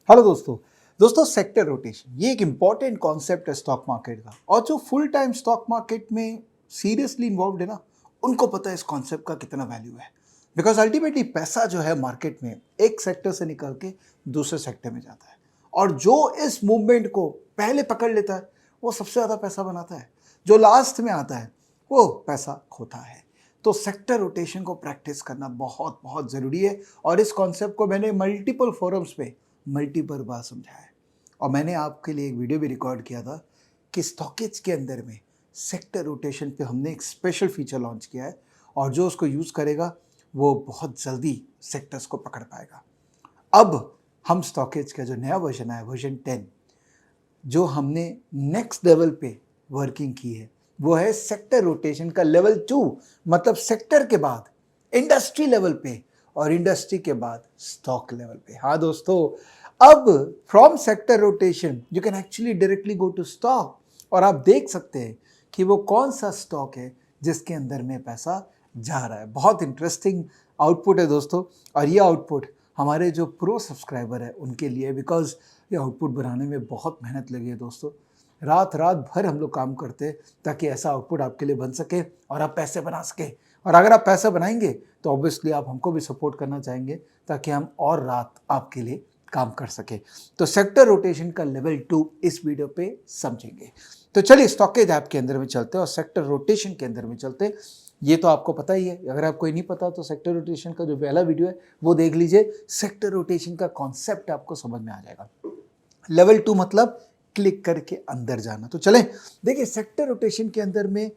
Hello दोस्तों sector rotation ये एक इंपॉर्टेंट कॉन्सेप्ट है स्टॉक मार्केट का। और जो फुल टाइम स्टॉक मार्केट में सीरियसली इन्वॉल्व है ना, उनको पता है इस कॉन्सेप्ट का कितना वैल्यू है। बिकॉज अल्टीमेटली पैसा जो है मार्केट में एक सेक्टर से निकल के दूसरे सेक्टर में जाता है, और जो इस मूवमेंट को पहले पकड़ लेता है वो सबसे ज़्यादा पैसा बनाता है। जो लास्ट में आता है वो पैसा खोता है। तो सेक्टर रोटेशन को प्रैक्टिस करना बहुत बहुत ज़रूरी है, और इस कॉन्सेप्ट को मैंने मल्टीपल फोरम्स पे मल्टीपल बार समझाया है। और मैंने आपके लिए एक वीडियो भी रिकॉर्ड किया था कि स्टॉकेज के अंदर में सेक्टर रोटेशन पे हमने एक स्पेशल फीचर लॉन्च किया है, और जो उसको यूज़ करेगा वो बहुत जल्दी सेक्टर्स को पकड़ पाएगा। अब हम स्टॉकेज का जो नया वर्जन आया, वर्जन 10, जो हमने नेक्स्ट लेवल पे वर्किंग की है, वो है सेक्टर रोटेशन का लेवल 2। मतलब सेक्टर के बाद इंडस्ट्री लेवल पे, और इंडस्ट्री के बाद स्टॉक लेवल पे। हाँ दोस्तों, अब from sector rotation you can actually directly go to stock, और आप देख सकते हैं कि वो कौन सा स्टॉक है जिसके अंदर में पैसा जा रहा है। बहुत इंटरेस्टिंग आउटपुट है दोस्तों, और ये आउटपुट हमारे जो प्रो सब्सक्राइबर है उनके लिए, बिकॉज ये आउटपुट बनाने में बहुत मेहनत लगी है दोस्तों। रात भर हम लोग काम करते हैं ताकि ऐसा आउटपुट आपके लिए बन सके और आप पैसे बना सके। और अगर आप पैसे बनाएंगे तो ऑब्वियसली आप हमको भी सपोर्ट करना चाहेंगे ताकि हम और रात आपके लिए काम कर सके। तो सेक्टर रोटेशन का लेवल 2 इस वीडियो पे समझेंगे। तो चलिए स्टॉकेज ऐप के अंदर में चलते हैं और सेक्टर रोटेशन के अंदर में चलते हैं। ये तो आपको पता ही है, अगर आपको नहीं पता तो सेक्टर रोटेशन का जो पहला वीडियो है वो देख लीजिए। सेक्टर रोटेशन का कॉन्सेप्ट आपको समझ में आ जाएगा। लेवल 2 मतलब क्लिक करके अंदर जाना। तो चलें देखिए, सेक्टर रोटेशन के अंदर में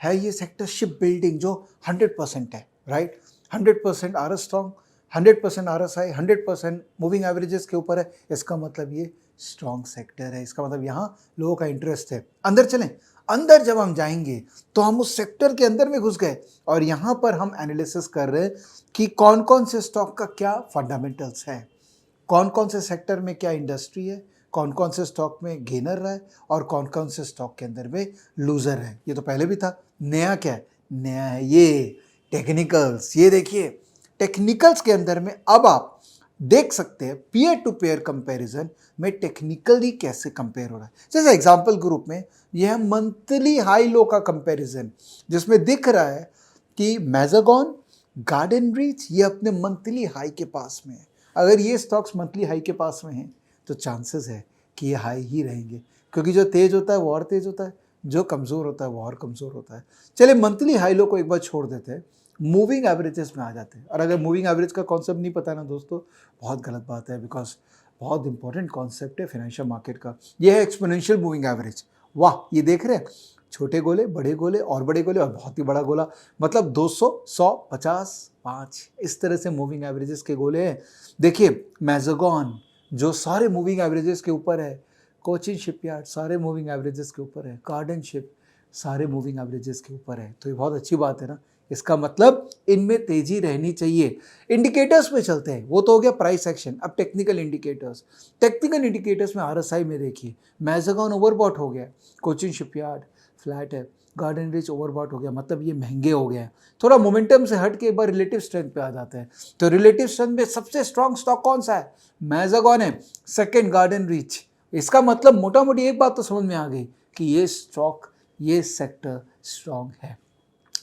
है ये सेक्टर शिप बिल्डिंग जो 100% है, right. 100% R S strong, 100% R S I, 100% moving averages के ऊपर है। इसका मतलब ये स्ट्रॉन्ग सेक्टर है, इसका मतलब यहाँ लोगों का इंटरेस्ट है। अंदर चलें। अंदर जब हम जाएंगे तो हम उस सेक्टर के अंदर में घुस गए, और यहाँ पर हम एनालिसिस कर रहे हैं कि कौन कौन से स्टॉक का क्या फंडामेंटल्स है, कौन कौन से सेक्टर में क्या इंडस्ट्री है, कौन कौन से स्टॉक में गेनर रहा है, और कौन कौन से स्टॉक के अंदर में लूजर है। ये तो पहले भी था। नया क्या है? नया है ये टेक्निकल्स। ये देखिए, टेक्निकल्स के अंदर में अब आप देख सकते हैं पीयर टू पेयर कंपैरिजन में टेक्निकली कैसे कंपेयर हो रहा है। जैसे एग्जांपल ग्रुप में यह है मंथली हाई लो का कंपैरिजन, जिसमें दिख रहा है कि मैजागॉन, गार्डन रीच ये अपने मंथली हाई के पास में है। अगर ये स्टॉक्स मंथली हाई के पास में हैं तो चांसेस है कि ये हाई ही रहेंगे, क्योंकि जो तेज होता है वो और तेज होता है, जो कमज़ोर होता है वो और कमज़ोर होता है। चलिए मंथली हाई लो को एक बार छोड़ देते हैं, मूविंग एवरेजेस में आ जाते हैं। और अगर मूविंग एवरेज का कॉन्सेप्ट नहीं पता ना दोस्तों, बहुत गलत बात है, बिकॉज बहुत इंपॉर्टेंट कॉन्सेप्ट है फाइनेंशियल मार्केट का। ये है एक्सपोनेंशियल मूविंग एवरेज। वाह, ये देख रहे हैं, छोटे गोले, बड़े गोले और बड़े गोले और बहुत ही बड़ा गोला, मतलब 200, 100, 50, 5 इस तरह से मूविंग एवरेजेस के गोले हैं। देखिए मैजागॉन जो सारे मूविंग एवरेजेस के ऊपर है, कोचिन शिपयार्ड सारे मूविंग एवरेजेस के ऊपर है, गार्डन शिप सारे मूविंग एवरेजेस के ऊपर है। तो ये बहुत अच्छी बात है ना, इसका मतलब इनमें तेजी रहनी चाहिए। इंडिकेटर्स में चलते हैं, वो तो हो गया प्राइस एक्शन। अब टेक्निकल इंडिकेटर्स, टेक्निकल इंडिकेटर्स में आरएसआई में देखिए मैजागॉन ओवरबॉट हो गया, कोचिन शिपयार्ड फ्लैट है, गार्डन रिच ओवरबॉट हो गया, मतलब ये महंगे हो गए हैं। थोड़ा मोमेंटम से हट के एक बार रिलेटिव स्ट्रेंथ पे आ जाते हैं। तो रिलेटिव स्ट्रेंथ में सबसे स्ट्रॉन्ग स्टॉक कौन सा है? मैजागॉन है, सेकंड गार्डन रिच। इसका मतलब मोटा मोटी एक बात तो समझ में आ गई कि ये स्टॉक, ये सेक्टर स्ट्रॉन्ग है।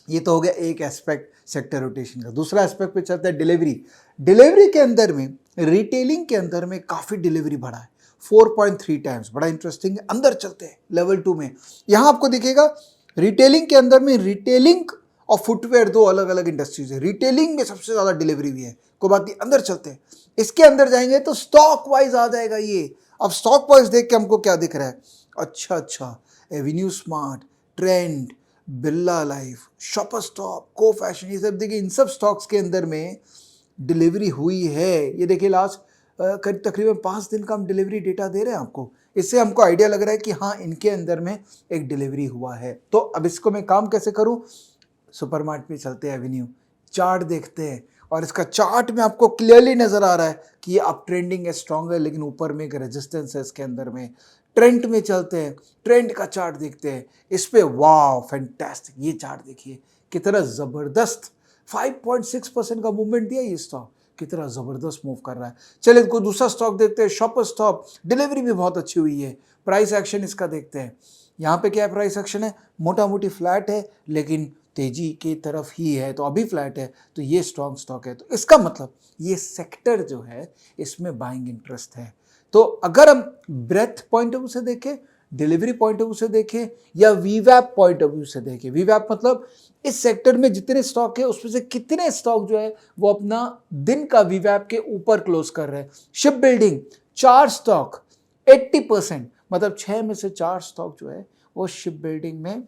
ये तो हो गया एक एस्पेक्ट सेक्टर रोटेशन का। दूसरा एस्पेक्ट पे चलता है डिलीवरी। डिलीवरी के अंदर में, रिटेलिंग के अंदर में काफ़ी डिलीवरी बढ़ा है, 4.3 टाइम्स। बड़ा इंटरेस्टिंग है। अंदर चलते हैं लेवल 2 में। यहाँ आपको दिखेगा रिटेलिंग के अंदर में, रिटेलिंग और फुटवेयर दो अलग अलग इंडस्ट्रीज है। रिटेलिंग में सबसे ज़्यादा डिलीवरी भी है, कोई बात नहीं। अंदर चलते हैं, इसके अंदर जाएंगे तो स्टॉक वाइज आ जाएगा ये। अब स्टॉक वाइज देख के हमको क्या दिख रहा है? अच्छा, Avenue smart, trend, Birla life, shopper stop, को फैशन, ये सब देखिए, इन सब स्टॉक्स के अंदर में डिलीवरी हुई है। ये देखिए लास्ट करीब तकरीबन 5 दिन का हम डिलीवरी डेटा दे रहे हैं आपको। इससे हमको आइडिया लग रहा है कि हाँ, इनके अंदर में एक डिलीवरी हुआ है। तो अब इसको मैं काम कैसे करूं? सुपरमार्ट पे चलते हैं, एवेन्यू चार्ट देखते हैं, और इसका चार्ट में आपको क्लियरली नजर आ रहा है कि ये अप ट्रेंडिंग है, स्ट्रॉन्ग है, लेकिन ऊपर में एक रेजिस्टेंस है इसके अंदर में। ट्रेंड में चलते हैं, ट्रेंड का चार्ट देखते हैं, इस पे वाह फैंटास्टिक, ये चार्ट देखिए कितना जबरदस्त 5.6% का मूवमेंट दिया ये स्टॉक। कितना ज़बरदस्त मूव कर रहा है। चलिए कोई दूसरा स्टॉक देखते हैं, शॉपर स्टॉप। डिलीवरी भी बहुत अच्छी हुई है। प्राइस एक्शन इसका देखते हैं। यहाँ पे क्या प्राइस एक्शन है, मोटा मोटी फ्लैट है लेकिन तेजी की तरफ ही है, तो अभी फ्लैट है, तो ये स्ट्रॉन्ग स्टॉक है। तो इसका मतलब ये सेक्टर जो है इसमें बाइंग इंटरेस्ट है। तो अगर हम ब्रेथ पॉइंट ऑफ व्यू से देखें, डिलीवरी पॉइंट ऑफ व्यू से देखें या वीवैप पॉइंट ऑफ व्यू से देखें, वीवैप मतलब इस सेक्टर में जितने स्टॉक है उसमें से कितने स्टॉक जो है वो अपना दिन का वीवैप के ऊपर क्लोज कर रहे हैं। शिप बिल्डिंग 4 स्टॉक 80%, मतलब 6 में से 4 स्टॉक जो है वो शिप बिल्डिंग में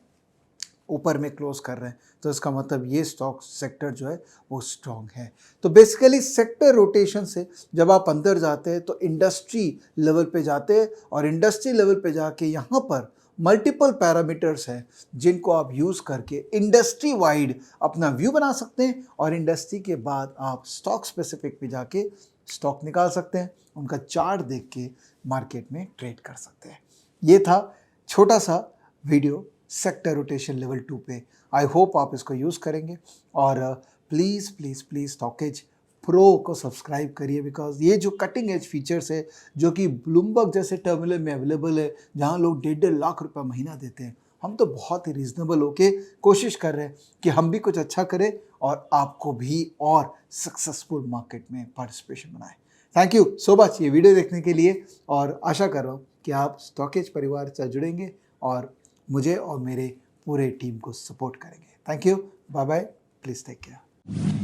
ऊपर में क्लोज कर रहे हैं। तो इसका मतलब ये स्टॉक सेक्टर जो है वो स्ट्रॉन्ग है। तो बेसिकली सेक्टर रोटेशन से जब आप अंदर जाते हैं तो इंडस्ट्री लेवल पे जाते हैं और इंडस्ट्री लेवल पे जाके यहाँ पर मल्टीपल पैरामीटर्स हैं जिनको आप यूज़ करके इंडस्ट्री वाइड अपना व्यू बना सकते हैं और इंडस्ट्री के बाद आप स्टॉक स्पेसिफिक पे जाके स्टॉक निकाल सकते हैं, उनका चार्ट देख के मार्केट में ट्रेड कर सकते हैं। ये था छोटा सा वीडियो सेक्टर रोटेशन लेवल 2 पे। आई होप आप इसको यूज़ करेंगे और please please please stockage pro को सब्सक्राइब करिए, बिकॉज ये जो कटिंग एज फीचर्स है जो कि ब्लूमबर्ग जैसे टर्मिनल में अवेलेबल है, जहाँ लोग 1.5 लाख रुपए महीना देते हैं, हम तो बहुत ही रीजनेबल होके कोशिश कर रहे हैं कि हम भी कुछ अच्छा करें और आपको भी और सक्सेसफुल मार्केट में पार्टिसिपेशन बनाएं। थैंक यू सो मच ये वीडियो देखने के लिए और आशा कर रहा हूँ कि आप स्टॉकेज परिवार से जुड़ेंगे और मुझे और मेरे पूरे टीम को सपोर्ट करेंगे। Thank you, bye bye, please take care.